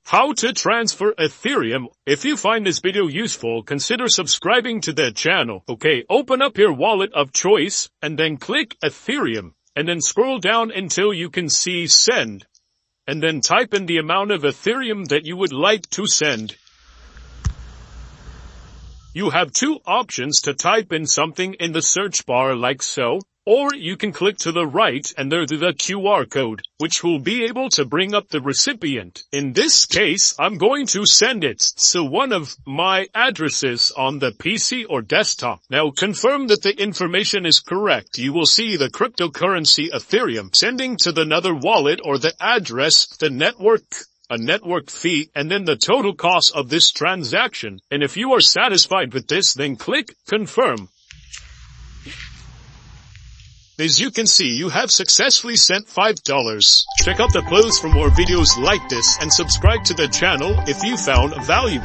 How to transfer Ethereum. If you find this video useful, consider subscribing to the channel. Okay, open up your wallet of choice and then click Ethereum and then scroll down until you can see send and then type in the amount of Ethereum that you would like to send. You have two options to type in something in the search bar like so, or you can click to the right and there's the QR code, which will be able to bring up the recipient. In this case, I'm going to send it to one of my addresses on the PC or desktop. Now confirm that the information is correct. You will see the cryptocurrency Ethereum sending to another wallet or the address, the network, a network fee, and then the total cost of this transaction. And if you are satisfied with this, then click confirm. As you can see, you have successfully sent $5. Check out the post for more videos like this and subscribe to the channel if you found value.